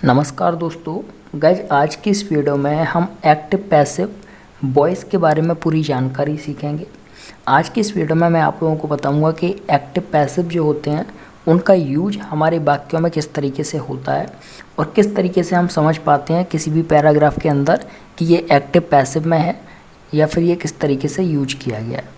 नमस्कार दोस्तों। गाइज आज की इस वीडियो में हम एक्टिव पैसिव वॉइस के बारे में पूरी जानकारी सीखेंगे। आज की इस वीडियो में मैं आप लोगों को बताऊंगा कि एक्टिव पैसिव जो होते हैं उनका यूज हमारे वाक्यों में किस तरीके से होता है और किस तरीके से हम समझ पाते हैं किसी भी पैराग्राफ के अंदर कि ये एक्टिव पैसिव में है या फिर ये किस तरीके से यूज किया गया है।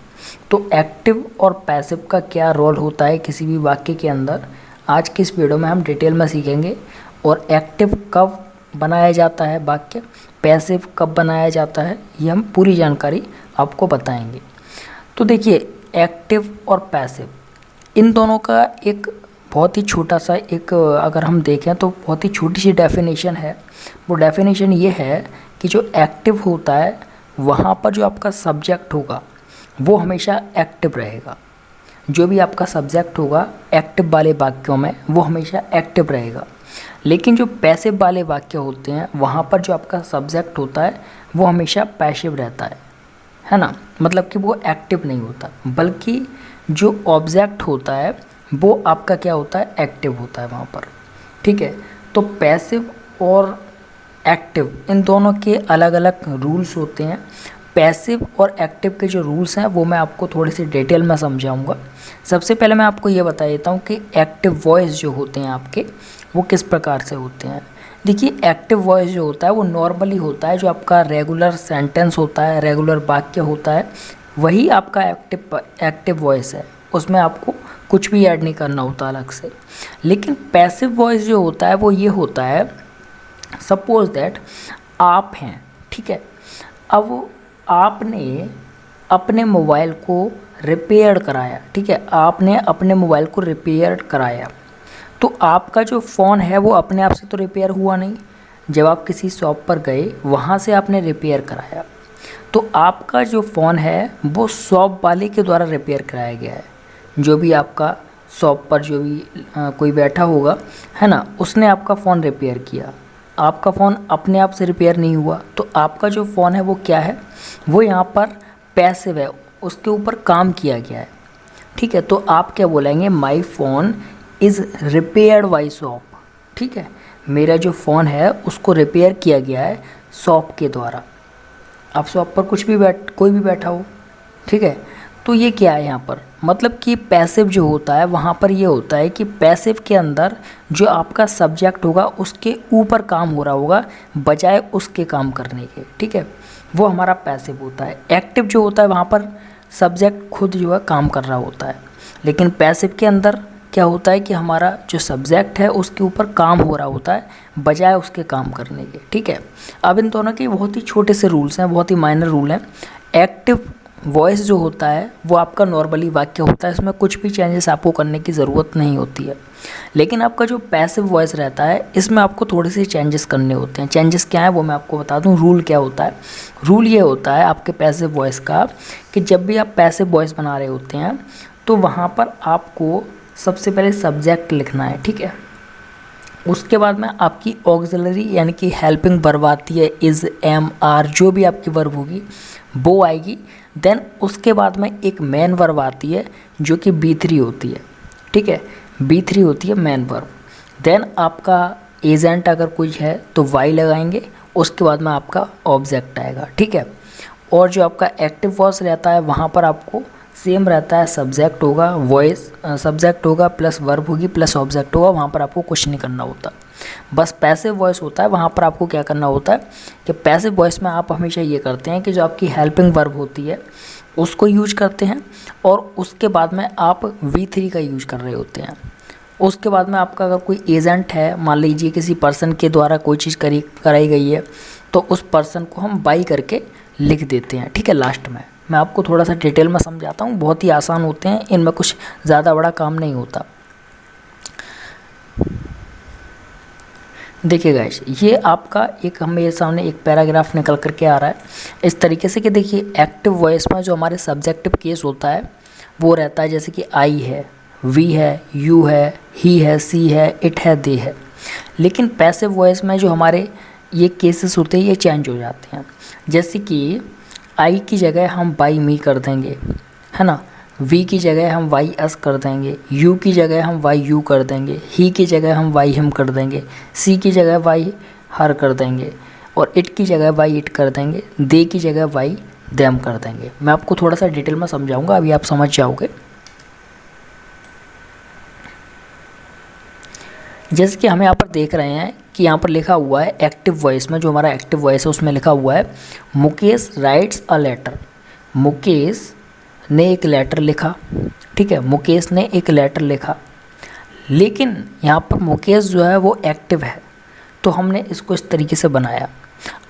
तो एक्टिव और पैसिव का क्या रोल होता है किसी भी वाक्य के अंदर, आज की इस वीडियो में हम डिटेल में सीखेंगे। और एक्टिव कब बनाया जाता है वाक्य, पैसिव कब बनाया जाता है, ये हम पूरी जानकारी आपको बताएंगे। तो देखिए, एक्टिव और पैसिव इन दोनों का एक बहुत ही छोटा सा अगर हम देखें तो बहुत ही छोटी सी डेफिनेशन है। वो डेफिनेशन ये है कि जो एक्टिव होता है वहाँ पर जो आपका सब्जेक्ट होगा वो हमेशा एक्टिव रहेगा। जो भी आपका सब्जेक्ट होगा एक्टिव वाले वाक्यों में वो हमेशा एक्टिव रहेगा। लेकिन जो पैसिव वाले वाक्य होते हैं वहाँ पर जो आपका सब्जेक्ट होता है वो हमेशा पैसिव रहता है ना। मतलब कि वो एक्टिव नहीं होता, बल्कि जो ऑब्जेक्ट होता है वो आपका क्या होता है, एक्टिव होता है वहाँ पर। ठीक है, तो पैसिव और एक्टिव इन दोनों के अलग अलग रूल्स होते हैं। पैसिव और एक्टिव के जो रूल्स हैं वो मैं आपको थोड़ी सी डिटेल में समझाऊंगा। सबसे पहले मैं आपको ये बता देता हूँ कि एक्टिव वॉइस जो होते हैं आपके वो किस प्रकार से होते हैं। देखिए, एक्टिव वॉइस जो होता है वो नॉर्मली होता है, जो आपका रेगुलर सेंटेंस होता है, रेगुलर वाक्य होता है, वही आपका एक्टिव वॉइस है। उसमें आपको कुछ भी ऐड नहीं करना होता अलग से। लेकिन पैसिव वॉइस जो होता है वो ये होता है, सपोज दैट आप हैं, ठीक है, अब आपने अपने मोबाइल को रिपेयर कराया, ठीक है, आपने अपने मोबाइल को रिपेयर कराया, तो आपका जो फ़ोन है वो अपने आप से तो रिपेयर हुआ नहीं। जब आप किसी शॉप पर गए वहाँ से आपने रिपेयर कराया, तो आपका जो फ़ोन है वो शॉप वाले के द्वारा रिपेयर कराया गया है। जो भी आपका शॉप पर जो भी कोई बैठा होगा है ना, उसने आपका फ़ोन रिपेयर किया। आपका फ़ोन अपने आप से रिपेयर नहीं हुआ, तो आपका जो फ़ोन है वो क्या है, वो यहाँ पर पैसिव है, उसके ऊपर काम किया गया है। ठीक है, तो आप क्या बोलेंगे, my phone is repaired by shop. ठीक है, मेरा जो फ़ोन है उसको रिपेयर किया गया है शॉप के द्वारा। आप शॉप पर कोई भी बैठा हो, ठीक है, तो ये क्या है यहाँ पर, मतलब कि पैसिव जो होता है वहाँ पर ये होता है कि पैसिव के अंदर जो आपका सब्जेक्ट होगा उसके ऊपर काम हो रहा होगा बजाय उसके काम करने के। ठीक है, वो हमारा पैसिव होता है। एक्टिव जो होता है वहाँ पर सब्जेक्ट खुद जो है काम कर रहा होता है, लेकिन पैसिव के अंदर क्या होता है कि हमारा जो सब्जेक्ट है उसके ऊपर काम हो रहा होता है बजाय उसके काम करने के। ठीक है, अब इन दोनों के बहुत ही छोटे से रूल्स हैं, बहुत ही माइनर रूल हैं। एक्टिव वॉइस जो होता है वो आपका नॉर्मली वाक्य होता है, इसमें कुछ भी चेंजेस आपको करने की ज़रूरत नहीं होती है। लेकिन आपका जो पैसिव वॉइस रहता है इसमें आपको थोड़े से चेंजेस करने होते हैं। चेंजेस क्या है वो मैं आपको बता दूं। रूल क्या होता है, रूल ये होता है आपके पैसिव वॉइस का कि जब भी आप पैसिव वॉइस बना रहे होते हैं तो वहाँ पर आपको सबसे पहले सब्जेक्ट लिखना है। ठीक है, उसके बाद में आपकी ऑक्सिलरी यानी कि हेल्पिंग वर्ब आती है, इज़, एम, आर, जो भी आपकी वर्ब होगी वो आएगी। देन उसके बाद में एक मेन वर्ब आती है जो कि B3 होती है। ठीक है, B3 होती है मेन वर्ब। देन आपका एजेंट अगर कुछ है तो वाई लगाएंगे, उसके बाद में आपका ऑब्जेक्ट आएगा। ठीक है, और जो आपका एक्टिव वॉइस रहता है वहाँ पर आपको सेम रहता है, सब्जेक्ट होगा, वॉइस सब्जेक्ट होगा प्लस वर्ब होगी प्लस ऑब्जेक्ट होगा, वहाँ पर आपको कुछ नहीं करना होता। बस पैसिव वॉइस होता है, वहाँ पर आपको क्या करना होता है कि पैसिव वॉइस में आप हमेशा ये करते हैं कि जो आपकी हेल्पिंग वर्ब होती है उसको यूज करते हैं और उसके बाद में आप V3 का यूज कर रहे होते हैं। उसके बाद में आपका अगर कोई एजेंट है, मान लीजिए किसी पर्सन के द्वारा कोई चीज़ कराई गई है, तो उस पर्सन को हम बाई करके लिख देते हैं। ठीक है, लास्ट में मैं आपको थोड़ा सा डिटेल में समझाता हूँ, बहुत ही आसान होते हैं, इनमें कुछ ज़्यादा बड़ा काम नहीं होता। देखिए गाइस, ये आपका एक मेरे सामने एक पैराग्राफ निकल करके आ रहा है इस तरीके से कि देखिए, एक्टिव वॉइस में जो हमारे सब्जेक्टिव केस होता है वो रहता है जैसे कि आई है, वी है, यू है, ही है, सी है, इट है, दे है। लेकिन पैसिव वॉइस में जो हमारे ये केसेस होते हैं ये चेंज हो जाते हैं। जैसे कि आई की जगह हम बाई मी कर देंगे, है ना। वी की जगह हम वाई अस कर देंगे, यू की जगह हम वाई यू कर देंगे, ही की जगह हम वाई हिम कर देंगे, सी की जगह वाई हर कर देंगे, और इट की जगह वाई इट कर देंगे, दे की जगह वाई देम कर देंगे। मैं आपको थोड़ा सा डिटेल में समझाऊंगा, अभी आप समझ जाओगे। जैसे कि हम यहाँ पर देख रहे हैं कि यहाँ पर लिखा हुआ है एक्टिव वॉइस में, जो हमारा एक्टिव वॉइस है उसमें लिखा हुआ है Mukesh writes a letter. Mukesh ने एक लेटर लिखा, ठीक है, मुकेश ने एक लेटर लिखा। लेकिन यहाँ पर मुकेश जो है वो एक्टिव है, तो हमने इसको इस तरीके से बनाया।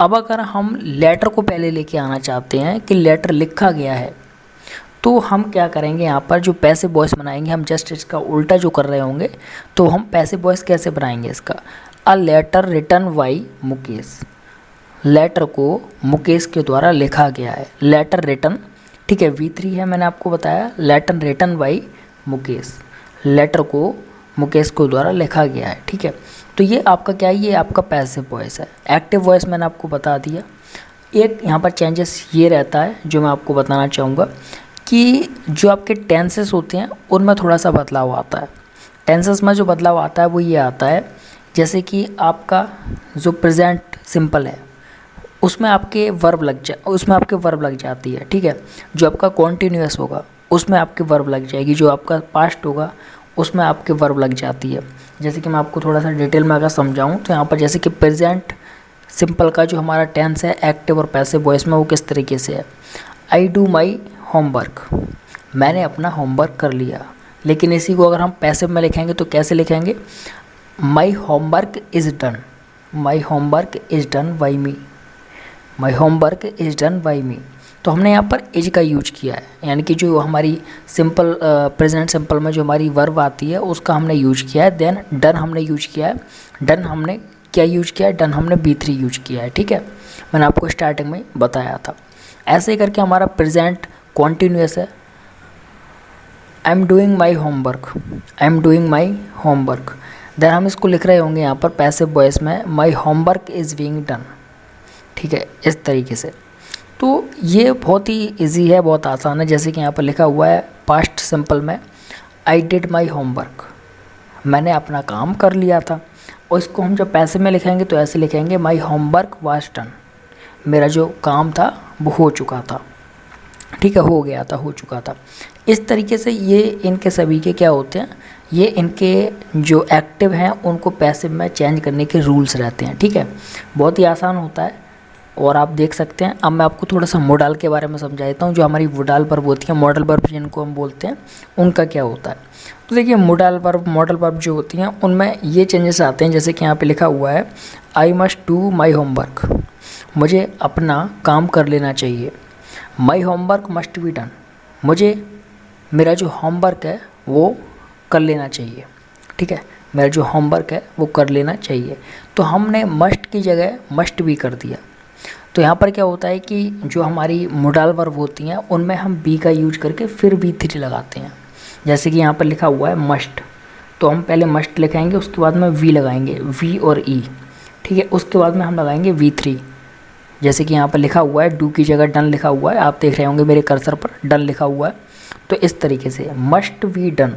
अब अगर हम लेटर को पहले लेके आना चाहते हैं कि लेटर लिखा गया है, तो हम क्या करेंगे, यहाँ पर जो पैसिव वॉइस बनाएंगे, हम जस्ट इसका उल्टा जो कर रहे होंगे। तो हम पैसिव वॉइस कैसे बनाएंगे इसका, a letter written by Mukesh, letter को मुकेश के द्वारा लिखा गया है, लेटर रिटन, ठीक है, V3 है, मैंने आपको बताया, letter written by Mukesh, letter को मुकेश के द्वारा लिखा गया है, ठीक है। तो ये आपका क्या है, ये आपका पैसिव वॉइस है। एक्टिव वॉइस मैंने आपको बता दिया। एक यहाँ पर चेंजेस ये रहता है जो मैं आपको बताना चाहूँगा कि जो आपके टेंसेस होते हैं उनमें थोड़ा सा बदलाव आता है। टेंसेस में जो बदलाव आता है वो ये आता है, जैसे कि आपका जो प्रेजेंट सिंपल है उसमें आपके वर्ब लग जाती है, ठीक है। जो आपका कॉन्टीन्यूअस होगा उसमें आपके वर्ब लग जाएगी, जो आपका पास्ट होगा उसमें आपके वर्ब लग जाती है। जैसे कि मैं आपको थोड़ा सा डिटेल में अगर समझाऊँ तो यहाँ पर जैसे कि प्रेजेंट सिंपल का जो हमारा टेंस है एक्टिव और पैसिव वॉइस में, वो किस तरीके से है, आई डू माई होमवर्क, मैंने अपना होमवर्क कर लिया। लेकिन इसी को अगर हम पैसिव में लिखेंगे तो कैसे लिखेंगे, my homework is done, my homework is done by me, my homework is done by me. तो हमने यहाँ पर इज का यूज किया है, यानी कि जो हमारी सिंपल प्रेजेंट सिंपल में जो हमारी वर्ब आती है उसका हमने यूज किया है। देन डन हमने यूज किया है, डन हमने क्या यूज किया है, डन हमने B3 यूज किया है, ठीक है, मैंने आपको स्टार्टिंग में बताया था। ऐसे ही करके हमारा प्रेजेंट कॉन्टीन्यूअस है, I am doing my homework, I am doing my homework. Then हम इसको लिख रहे होंगे यहाँ पर पैसिव वॉइस में, माई होमवर्क इज़ बीइंग डन, ठीक है, इस तरीके से। तो ये बहुत ही इजी है, बहुत आसान है। जैसे कि यहाँ पर लिखा हुआ है पास्ट सिंपल में, आई डिड माई होमवर्क, मैंने अपना काम कर लिया था। और इसको हम जब पैसिव में लिखेंगे तो ऐसे लिखेंगे, माई होमवर्क वाज डन, मेरा जो काम था वो हो चुका था, ठीक है, हो गया था, हो चुका था। इस तरीके से ये इनके सभी के क्या होते हैं, ये इनके जो एक्टिव हैं उनको पैसिव में चेंज करने के रूल्स रहते हैं, ठीक है, बहुत ही आसान होता है। और आप देख सकते हैं, अब मैं आपको थोड़ा सा मोडाल के बारे में समझा देता हूँ। जो हमारी वोडाल वर्ब होती है, मॉडल वर्ब जिनको हम बोलते हैं, उनका क्या होता है। तो देखिए मोडाल वर्ब मॉडल वर्ब जो होती हैं उनमें ये चेंजेस आते हैं। जैसे कि यहाँ पे लिखा हुआ है, I must do my homework, मुझे अपना काम कर लेना चाहिए। My homework must be done, मुझे मेरा जो होमवर्क है वो कर लेना चाहिए, ठीक है, मेरा जो होमवर्क है वो कर लेना चाहिए। तो हमने मस्ट की जगह मस्ट भी कर दिया। तो यहाँ पर क्या होता है कि जो हमारी मोडाल वर्ब होती हैं उनमें हम बी का यूज करके फिर V3 लगाते हैं। जैसे कि यहाँ पर लिखा हुआ है मस्ट, तो हम पहले मस्ट लिखाएंगे, उसके बाद में वी लगाएंगे, वी और ई, ठीक है, उसके बाद में हम लगाएंगे V3। जैसे कि यहाँ पर लिखा हुआ है डू की जगह डन लिखा हुआ है, आप देख रहे होंगे मेरे कर्सर पर डन लिखा हुआ है। तो इस तरीके से मस्ट बी डन,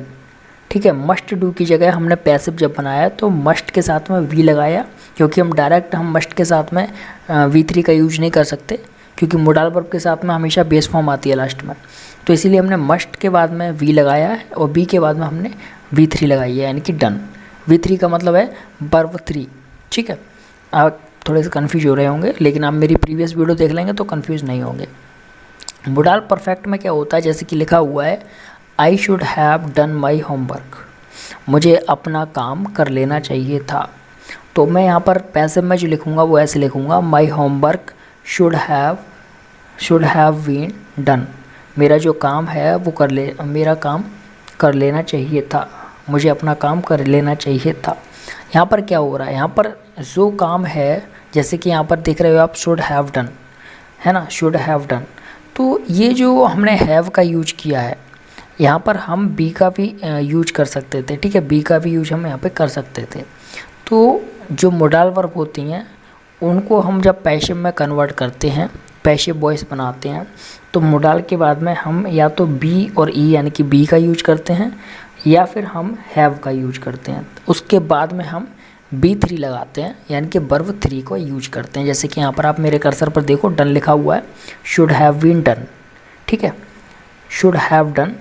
ठीक है, मस्ट डू की जगह हमने पैसिव जब बनाया तो मस्ट के साथ में वी लगाया, क्योंकि हम मस्ट के साथ में V3 का यूज नहीं कर सकते, क्योंकि मोडाल वर्ब के साथ में हमेशा बेस फॉर्म आती है लास्ट में। तो इसीलिए हमने मस्ट के बाद में वी लगाया है और बी के बाद में हमने V3 लगाई है, यानी कि डन। V3 का मतलब है वर्ब 3, ठीक है। आप थोड़े से कन्फ्यूज हो रहे होंगे, लेकिन आप मेरी प्रीवियस वीडियो देख लेंगे तो कन्फ्यूज़ नहीं होंगे। मोडाल परफेक्ट में क्या होता है, जैसे कि लिखा हुआ है, I should have done my homework, मुझे अपना काम कर लेना चाहिए था। तो मैं यहाँ पर पैसिव में जो लिखूँगा वो ऐसे लिखूँगा, my homework should have been done, मेरा जो काम है वो मेरा काम कर लेना चाहिए था, मुझे अपना काम कर लेना चाहिए था। यहाँ पर क्या हो रहा है, यहाँ पर जो काम है, जैसे कि यहाँ पर देख रहे हो आप, शुड हैव डन है ना, शुड हैव डन। तो ये जो हमने हैव का यूज किया है, यहाँ पर हम बी का भी यूज कर सकते थे, ठीक है, बी का भी यूज हम यहाँ पे कर सकते थे। तो जो मोडाल वर्ब होती हैं उनको हम जब पैसिव में कन्वर्ट करते हैं, पैसिव वॉइस बनाते हैं तो मोडाल के बाद में हम या तो बी और ई यानी कि बी का यूज करते हैं या फिर हम हैव का यूज करते हैं। उसके बाद में हम B3 लगाते हैं यानी कि वर्ब 3 को यूज करते हैं। जैसे कि यहाँ पर आप मेरे कर्सर पर देखो डन लिखा हुआ है, शुड हैव बीन डन। ठीक है, शुड हैव डन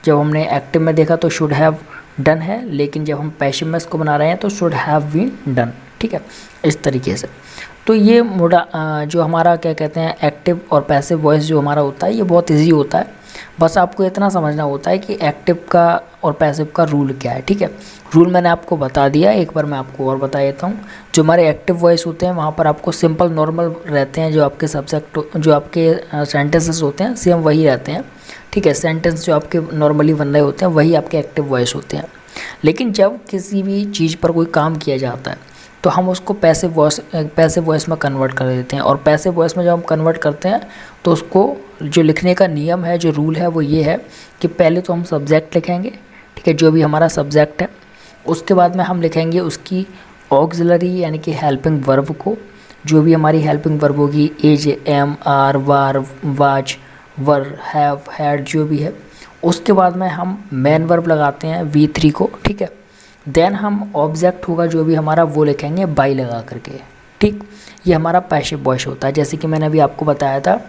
जब हमने एक्टिव में देखा तो शुड हैव डन है, लेकिन जब हम पैसिव में इसको बना रहे हैं तो शुड हैव बीन डन। ठीक है, इस तरीके से। तो ये जो हमारा क्या कहते हैं एक्टिव और पैसिव वॉइस जो हमारा होता है ये बहुत इजी होता है। बस आपको इतना समझना होता है कि एक्टिव का और पैसिव का रूल क्या है। ठीक है, रूल मैंने आपको बता दिया, एक बार मैं आपको और बता देता हूँ। जो हमारे एक्टिव वॉइस होते हैं वहाँ पर आपको सिंपल नॉर्मल रहते हैं, जो आपके सब्जेक्ट जो आपके सेंटेंसेस होते हैं सेम वही रहते हैं। ठीक है, सेंटेंस जो आपके नॉर्मली बन रहे होते हैं वही आपके एक्टिव वॉइस होते हैं। लेकिन जब किसी भी चीज़ पर कोई काम किया जाता है तो हम उसको पैसिव वॉइस में कन्वर्ट कर देते हैं। और पैसिव वॉइस में जब हम कन्वर्ट करते हैं तो उसको जो लिखने का नियम है, जो रूल है वो ये है कि पहले तो हम सब्जेक्ट लिखेंगे। ठीक है, जो भी हमारा सब्जेक्ट है, उसके बाद में हम लिखेंगे उसकी ऑक्सिलरी यानी कि हेल्पिंग वर्ब को। जो भी हमारी हेल्पिंग वर्ब होगी, is, am, are, were, was, were, have, had, जो भी है। उसके बाद में हम मेन वर्ब लगाते हैं V3 को। ठीक है, देन हम ऑब्जेक्ट होगा जो भी हमारा वो लिखेंगे बाई लगा करके। ठीक, ये हमारा पैसिव वॉइस होता है। जैसे कि मैंने अभी आपको बताया था,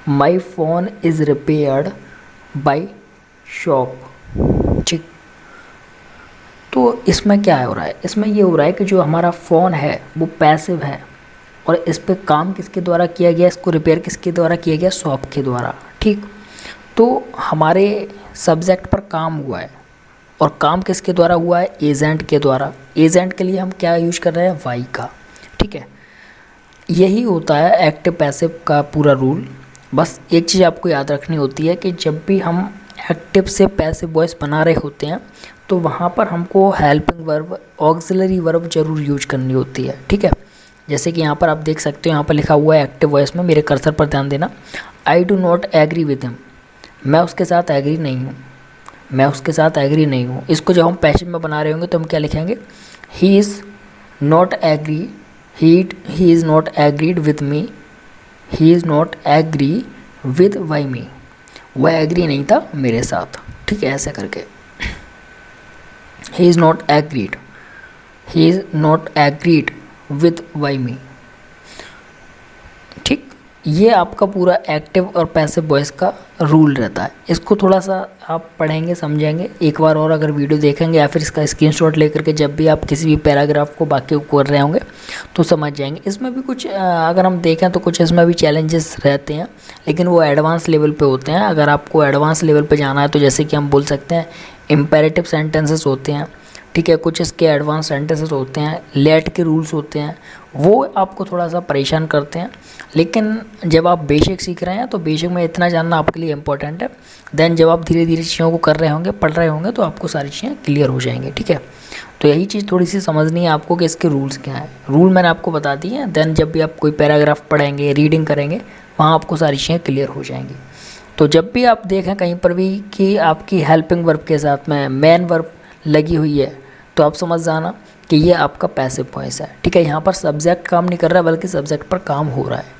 my phone is repaired by shop. ठीक, तो इसमें क्या हो रहा है, इसमें ये हो रहा है कि जो हमारा फ़ोन है वो पैसिव है और इस पर काम किसके द्वारा किया गया, इसको रिपेयर किसके द्वारा किया गया, शॉप के द्वारा। ठीक, तो हमारे सब्जेक्ट पर काम हुआ है और काम किसके द्वारा हुआ है, एजेंट के द्वारा। एजेंट के लिए हम क्या यूज कर रहे हैं, वाई का। ठीक है, यही होता है एक्टिव पैसिव का पूरा रूल। बस एक चीज़ आपको याद रखनी होती है कि जब भी हम एक्टिव से पैसिव वॉइस बना रहे होते हैं तो वहाँ पर हमको हेल्पिंग वर्ब, ऑक्सिलरी वर्ब जरूर यूज करनी होती है। ठीक है, जैसे कि यहाँ पर आप देख सकते हो, यहाँ पर लिखा हुआ है एक्टिव वॉइस में, मेरे कर्सर पर ध्यान देना, I do not agree with him. मैं उसके साथ एग्री नहीं हूँ, मैं उसके साथ एग्री नहीं हूँ। इसको जब हम पैसिव में बना रहे होंगे तो हम क्या लिखेंगे, he is not agree, he is not agreed with me, he is not agree with why me. वह एग्री नहीं था मेरे साथ। ठीक है, ऐसे करके ही is not agreed, he is not agreed with why मी। ठीक, ये आपका पूरा एक्टिव और पैसिव वॉइस का रूल रहता है। इसको थोड़ा सा आप पढ़ेंगे, समझेंगे एक बार और, अगर वीडियो देखेंगे या फिर इसका स्क्रीनशॉट लेकर के जब भी आप किसी भी पैराग्राफ को वाक्य को कर रहे होंगे तो समझ जाएंगे। इसमें भी कुछ अगर हम देखें तो कुछ इसमें भी चैलेंजेस रहते हैं, लेकिन वो एडवांस लेवल पे होते हैं। अगर आपको एडवांस लेवल पे जाना है तो जैसे कि हम बोल सकते हैं इम्पेरेटिव सेंटेंसेस होते हैं। ठीक है, कुछ इसके एडवांस सेंटेंसेस होते हैं, लेट के रूल्स होते हैं, वो आपको थोड़ा सा परेशान करते हैं। लेकिन जब आप बेसिक सीख रहे हैं तो बेसिक में इतना जानना आपके लिए इम्पोर्टेंट है। देन जब आप धीरे धीरे चीज़ों को कर रहे होंगे, पढ़ रहे होंगे, तो आपको सारी चीज़ें क्लियर हो जाएंगी। ठीक है, तो यही चीज़ थोड़ी सी समझनी है आपको कि इसके रूल्स क्या हैं। रूल मैंने आपको बता दिए हैं। देन जब भी आप कोई पैराग्राफ पढ़ेंगे, रीडिंग करेंगे, वहाँ आपको सारी चीज़ें क्लियर हो जाएंगी। तो जब भी आप देखें कहीं पर भी कि आपकी हेल्पिंग वर्ब के साथ में मेन वर्ब लगी हुई है तो आप समझ जाना कि ये आपका पैसिव वॉइस है। ठीक है, यहाँ पर सब्जेक्ट काम नहीं कर रहा है बल्कि सब्जेक्ट पर काम हो रहा है।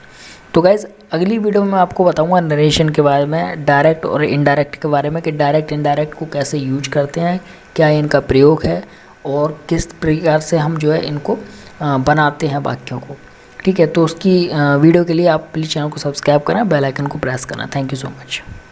तो गाइज़ अगली वीडियो में मैं आपको बताऊंगा नरेशन के बारे में, डायरेक्ट और इनडायरेक्ट के बारे में, कि डायरेक्ट इनडायरेक्ट को कैसे यूज करते हैं, क्या इनका प्रयोग है और किस प्रकार से हम जो है इनको बनाते हैं वाक्यों को। ठीक है, तो उसकी वीडियो के लिए आप प्लीज़ चैनल को सब्सक्राइब करें, बेल आइकन को प्रेस करना। Thank you so much.